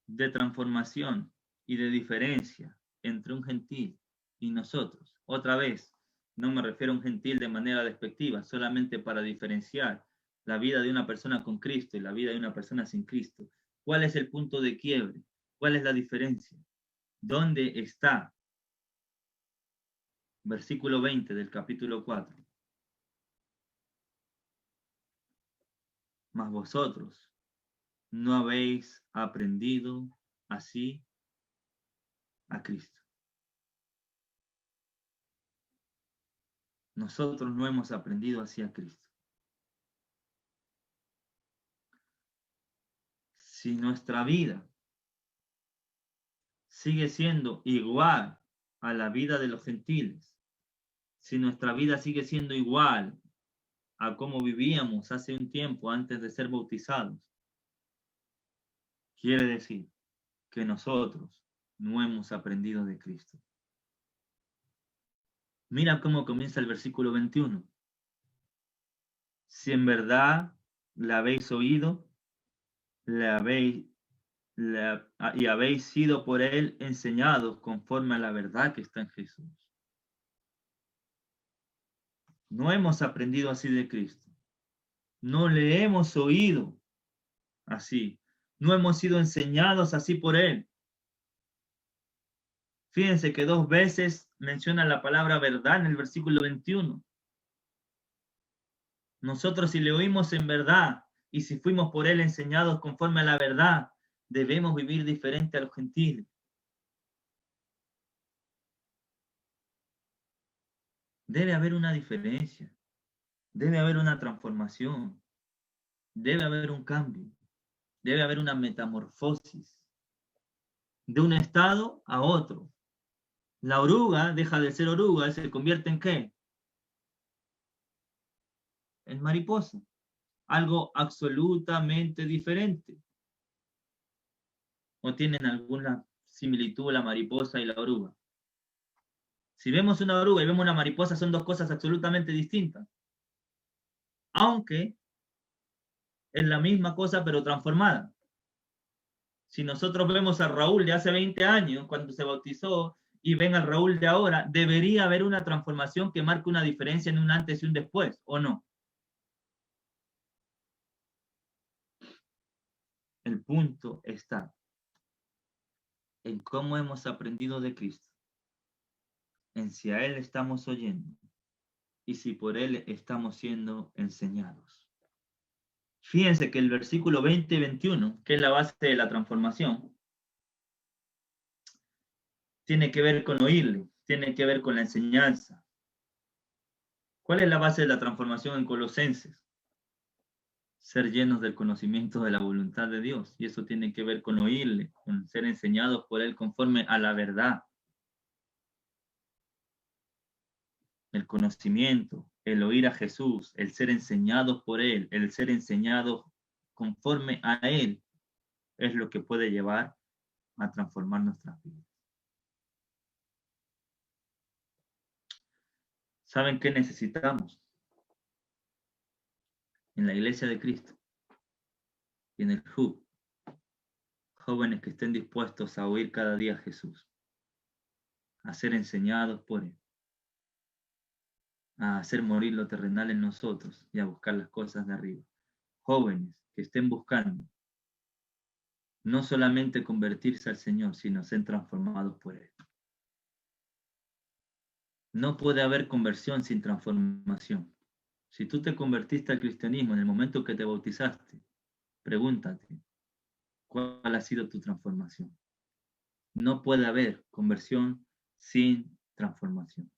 de transformación y de diferencia entre un gentil y nosotros? Otra vez, no me refiero a un gentil de manera despectiva, solamente para diferenciar la vida de una persona con Cristo y la vida de una persona sin Cristo. ¿Cuál es el punto de quiebre? ¿Cuál es la diferencia? ¿Dónde está? Versículo 20 del capítulo 4. Mas vosotros no habéis aprendido así a Cristo. Nosotros no hemos aprendido así a Cristo. Si nuestra vida sigue siendo igual a la vida de los gentiles, si nuestra vida sigue siendo igual a cómo vivíamos hace un tiempo antes de ser bautizados, quiere decir que nosotros no hemos aprendido de Cristo. Mira cómo comienza el versículo 21. Si en verdad le habéis oído, y habéis sido por él enseñados conforme a la verdad que está en Jesús. No hemos aprendido así de Cristo. No le hemos oído así. No hemos sido enseñados así por él. Fíjense que 2 veces menciona la palabra verdad en el versículo 21. Nosotros si le oímos en verdad y si fuimos por él enseñados conforme a la verdad, debemos vivir diferente a los gentiles. Debe haber una diferencia, debe haber una transformación, debe haber un cambio, debe haber una metamorfosis de un estado a otro. La oruga deja de ser oruga y se convierte ¿en qué? En mariposa, algo absolutamente diferente. ¿O tienen alguna similitud la mariposa y la oruga? Si vemos una oruga y vemos una mariposa, son 2 cosas absolutamente distintas. Aunque es la misma cosa, pero transformada. Si nosotros vemos a Raúl de hace 20 años, cuando se bautizó, y ven al Raúl de ahora, debería haber una transformación que marque una diferencia en un antes y un después, ¿o no? El punto está en cómo hemos aprendido de Cristo, en si a Él estamos oyendo y si por Él estamos siendo enseñados. Fíjense que el versículo 20 y 21, que es la base de la transformación, tiene que ver con oírle, tiene que ver con la enseñanza. ¿Cuál es la base de la transformación en Colosenses? Ser llenos del conocimiento de la voluntad de Dios. Y eso tiene que ver con oírle, con ser enseñados por Él conforme a la verdad. El conocimiento, el oír a Jesús, el ser enseñados por Él, el ser enseñados conforme a Él, es lo que puede llevar a transformar nuestras vidas. ¿Saben qué necesitamos? En la iglesia de Cristo y en el HUB, jóvenes que estén dispuestos a oír cada día a Jesús, a ser enseñados por Él, a hacer morir lo terrenal en nosotros y a buscar las cosas de arriba. Jóvenes que estén buscando no solamente convertirse al Señor, sino ser transformados por Él. No puede haber conversión sin transformación. Si tú te convertiste al cristianismo en el momento que te bautizaste, pregúntate, ¿cuál ha sido tu transformación? No puede haber conversión sin transformación.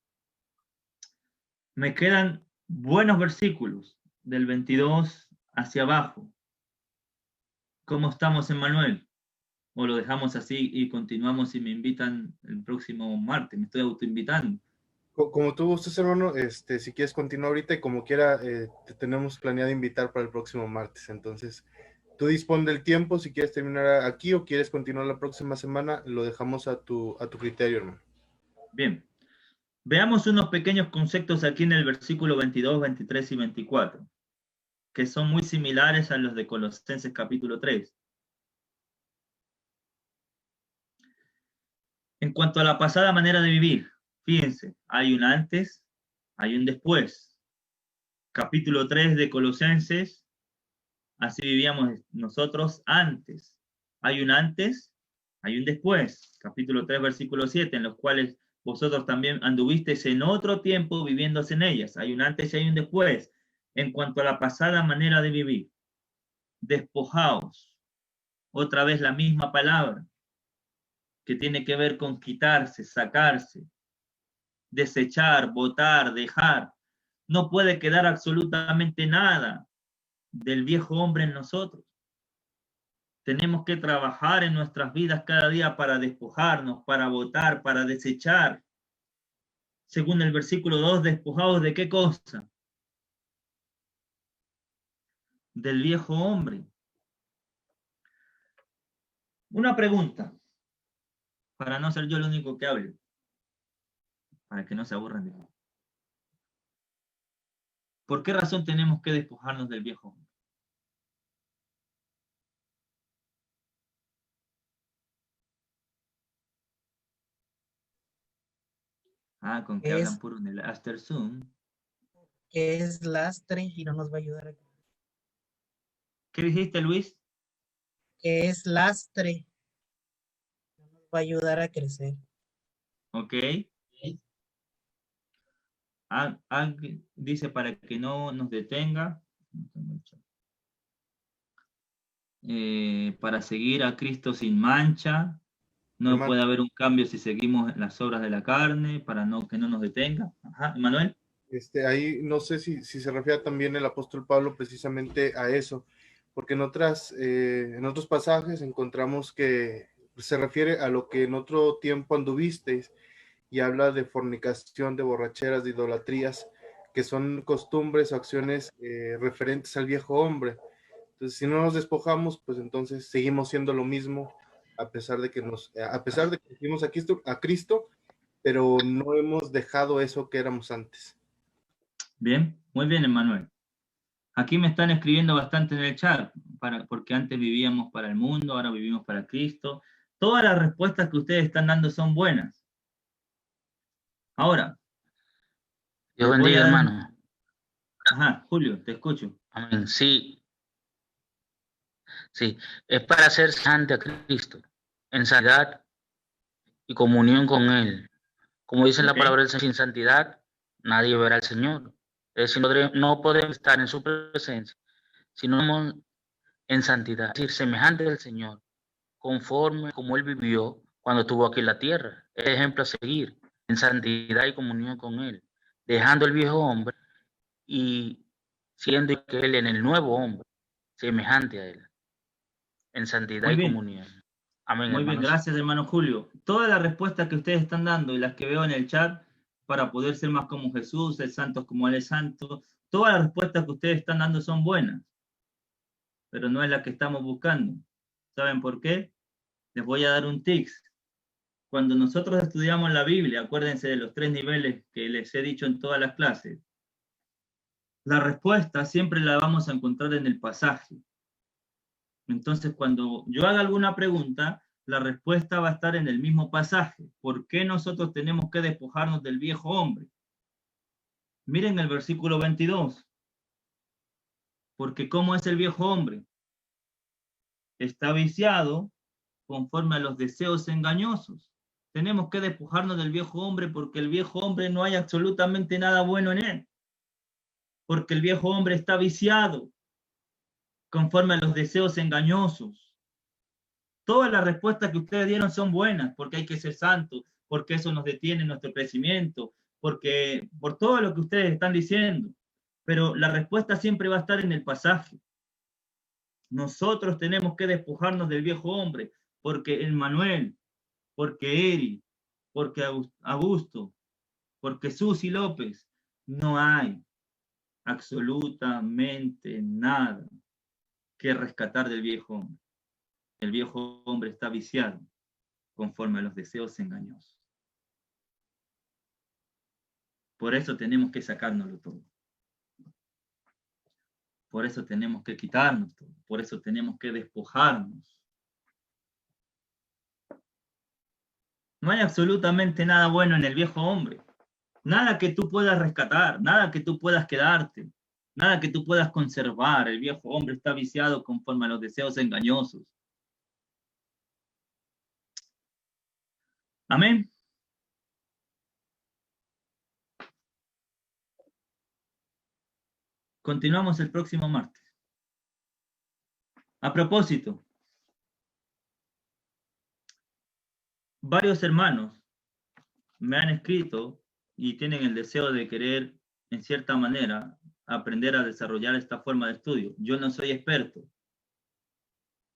Me quedan buenos versículos del 22 hacia abajo. ¿Cómo estamos, Emmanuel? ¿O lo dejamos así y continuamos y me invitan el próximo martes? Me estoy autoinvitando. Como tú gustes, hermano, si quieres continuar ahorita y como quiera, te tenemos planeado invitar para el próximo martes. Entonces, tú dispón del tiempo, si quieres terminar aquí o quieres continuar la próxima semana, lo dejamos a tu criterio, hermano. Bien. Veamos unos pequeños conceptos aquí en el versículo 22, 23 y 24. que son muy similares a los de Colosenses capítulo 3. En cuanto a la pasada manera de vivir, fíjense, hay un antes, hay un después. Capítulo 3 de Colosenses, así vivíamos nosotros antes. Hay un antes, hay un después. Capítulo 3, versículo 7, en los cuales vosotros también anduvisteis en otro tiempo viviéndose en ellas. Hay un antes y hay un después. En cuanto a la pasada manera de vivir, despojaos. Otra vez la misma palabra, que tiene que ver con quitarse, sacarse, desechar, botar, dejar. No puede quedar absolutamente nada del viejo hombre en nosotros. Tenemos que trabajar en nuestras vidas cada día para despojarnos, para botar, para desechar. Según el versículo 2, despojados ¿de qué cosa? Del viejo hombre. Una pregunta, para no ser yo el único que hable, para que no se aburran de mí. ¿Por qué razón tenemos que despojarnos del viejo hombre? Ah, con que hablan puro en el After Zoom. Que es lastre y no nos va a ayudar a... ¿Qué dijiste, Luis? Que es lastre, no nos va a ayudar a crecer. Ok. Dice para que no nos detenga. Para seguir a Cristo sin mancha. No Hermano, puede haber un cambio si seguimos las obras de la carne, para que no nos detenga. Ajá, Emanuel. ahí no sé si se refiere también el apóstol Pablo precisamente a eso, porque en otros pasajes encontramos que se refiere a lo que en otro tiempo anduvisteis, y habla de fornicación, de borracheras, de idolatrías, que son costumbres o acciones referentes al viejo hombre. Entonces, si no nos despojamos, pues entonces seguimos siendo lo mismo, a pesar de que seguimos a Cristo, pero no hemos dejado eso que éramos antes. Bien, muy bien, Emanuel. Aquí me están escribiendo bastante en el chat, porque antes vivíamos para el mundo, ahora vivimos para Cristo. Todas las respuestas que ustedes están dando son buenas. Ahora, Dios les voy a bendiga, dar hermano. Ajá, Julio, te escucho. Amén. Sí, sí. Es para ser semejante a Cristo, en santidad y comunión con Él. Como dice la Ok. palabra del Señor, sin santidad nadie verá al Señor. Es decir, no podemos estar en su presencia si no estamos en santidad, es decir, semejante al Señor, conforme como Él vivió cuando estuvo aquí en la tierra. Es ejemplo a seguir, en santidad y comunión con Él, dejando el viejo hombre y siendo que Él en el nuevo hombre, semejante a Él, en santidad Muy y bien, comunión. Amén, muy bien. hermanos. Gracias, hermano Julio. Todas las respuestas que ustedes están dando y las que veo en el chat para poder ser más como Jesús, ser santos como Él es santo, todas las respuestas que ustedes están dando son buenas, pero no es la que estamos buscando. ¿Saben por qué? Les voy a dar un tips. Cuando nosotros estudiamos la Biblia, acuérdense de los 3 niveles que les he dicho en todas las clases, la respuesta siempre la vamos a encontrar en el pasaje. Entonces, cuando yo haga alguna pregunta, la respuesta va a estar en el mismo pasaje. ¿Por qué nosotros tenemos que despojarnos del viejo hombre? Miren el versículo 22. Porque ¿cómo es el viejo hombre? Está viciado conforme a los deseos engañosos. Tenemos que despojarnos del viejo hombre porque el viejo hombre no hay absolutamente nada bueno en él. Porque el viejo hombre está viciado conforme a los deseos engañosos. Todas las respuestas que ustedes dieron son buenas, porque hay que ser santos, porque eso nos detiene nuestro crecimiento, porque por todo lo que ustedes están diciendo. Pero la respuesta siempre va a estar en el pasaje. Nosotros tenemos que despojarnos del viejo hombre, porque Emmanuel, porque Eri, porque Augusto, porque Susi López, no hay absolutamente nada que rescatar del viejo hombre. El viejo hombre está viciado conforme a los deseos engañosos. Por eso tenemos que sacárnoslo todo. Por eso tenemos que quitarnos todo, por eso tenemos que despojarnos. No hay absolutamente nada bueno en el viejo hombre. Nada que tú puedas rescatar, nada que tú puedas quedarte, nada que tú puedas conservar. El viejo hombre está viciado conforme a los deseos engañosos. Amén. Continuamos el próximo martes. A propósito, varios hermanos me han escrito y tienen el deseo de querer, en cierta manera, aprender a desarrollar esta forma de estudio. Yo no soy experto.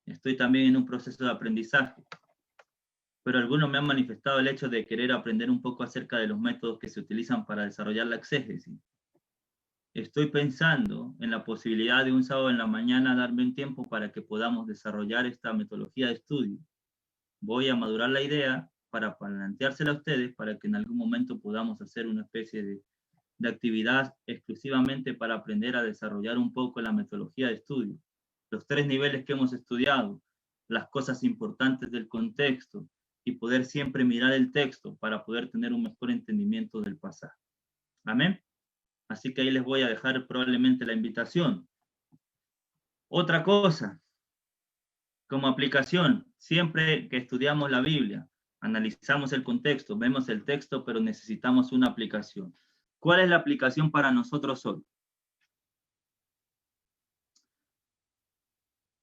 Estoy también en un proceso de aprendizaje. Pero algunos me han manifestado el hecho de querer aprender un poco acerca de los métodos que se utilizan para desarrollar la exégesis. Estoy pensando en la posibilidad de un sábado en la mañana darme un tiempo para que podamos desarrollar esta metodología de estudio. Voy a madurar la idea para planteársela a ustedes para que en algún momento podamos hacer una especie de actividad exclusivamente para aprender a desarrollar un poco la metodología de estudio. Los 3 niveles que hemos estudiado, las cosas importantes del contexto y poder siempre mirar el texto para poder tener un mejor entendimiento del pasaje. Amén. Así que ahí les voy a dejar probablemente la invitación. Otra cosa, como aplicación, siempre que estudiamos la Biblia, analizamos el contexto, vemos el texto, pero necesitamos una aplicación. ¿Cuál es la aplicación para nosotros hoy?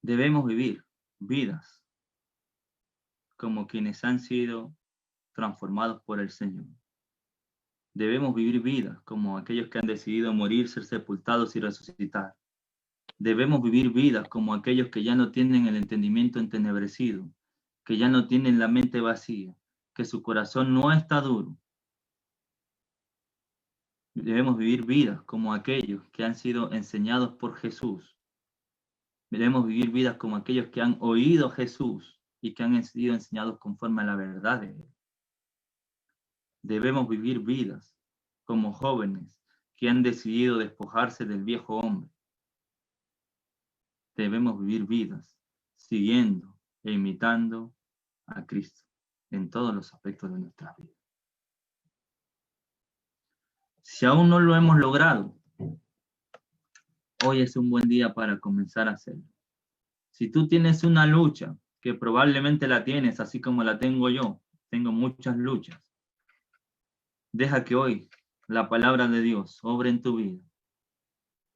Debemos vivir vidas como quienes han sido transformados por el Señor. Debemos vivir vidas como aquellos que han decidido morir, ser sepultados y resucitar. Debemos vivir vidas como aquellos que ya no tienen el entendimiento entenebrecido, que ya no tienen la mente vacía, que su corazón no está duro. Debemos vivir vidas como aquellos que han sido enseñados por Jesús. Debemos vivir vidas como aquellos que han oído a Jesús y que han sido enseñados conforme a la verdad de Él. Debemos vivir vidas como jóvenes que han decidido despojarse del viejo hombre. Debemos vivir vidas siguiendo e imitando a Cristo en todos los aspectos de nuestra vida. Si aún no lo hemos logrado, hoy es un buen día para comenzar a hacerlo. Si tú tienes una lucha, que probablemente la tienes, así como la tengo yo, tengo muchas luchas, deja que hoy la palabra de Dios obre en tu vida.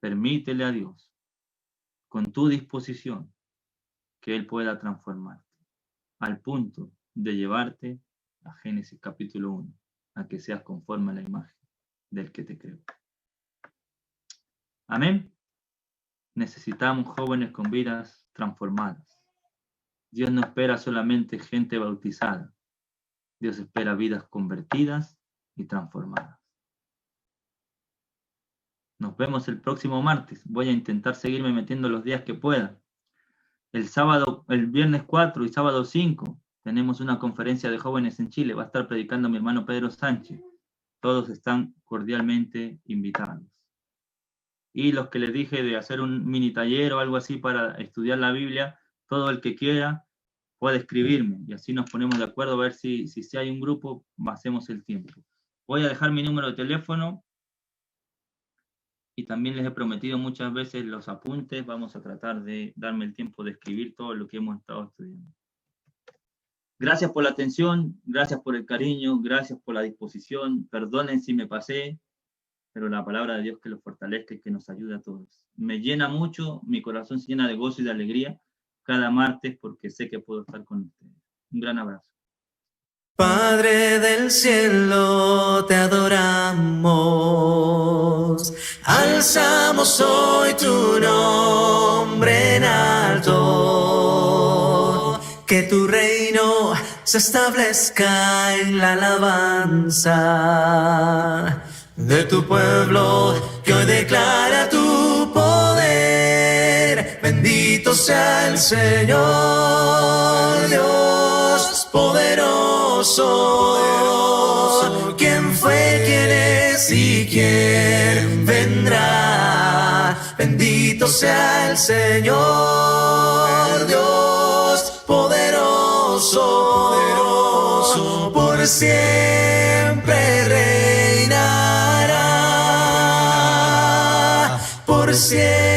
Permítele a Dios, con tu disposición, que Él pueda transformarte, al punto de llevarte a Génesis capítulo 1, a que seas conforme a la imagen del que te creó. Amén. Necesitamos jóvenes con vidas transformadas. Dios no espera solamente gente bautizada. Dios espera vidas convertidas y transformadas. Nos vemos el próximo martes. Voy a intentar seguirme metiendo los días que pueda. El viernes 4 y sábado 5 tenemos una conferencia de jóvenes en Chile. Va a estar predicando mi hermano Pedro Sánchez. Todos están cordialmente invitados. Y los que les dije de hacer un mini taller o algo así para estudiar la Biblia, todo el que quiera puede escribirme y así nos ponemos de acuerdo a ver si hay un grupo, hacemos el tiempo. Voy a dejar mi número de teléfono y también les he prometido muchas veces los apuntes. Vamos a tratar de darme el tiempo de escribir todo lo que hemos estado estudiando. Gracias por la atención, gracias por el cariño, gracias por la disposición. Perdonen si me pasé, pero la palabra de Dios que los fortalezca y que nos ayude a todos. Me llena mucho, mi corazón se llena de gozo y de alegría cada martes porque sé que puedo estar con ustedes. Un gran abrazo. Padre del cielo, te adoramos, alzamos hoy tu nombre en alto, que tu reino se establezca en la alabanza de tu pueblo que hoy declara tu poder. Bendito sea el Señor, Dios poderoso, quien fue, quien es y quien vendrá. Bendito Bendito sea el Señor, Dios poderoso, por siempre reinará, por siempre.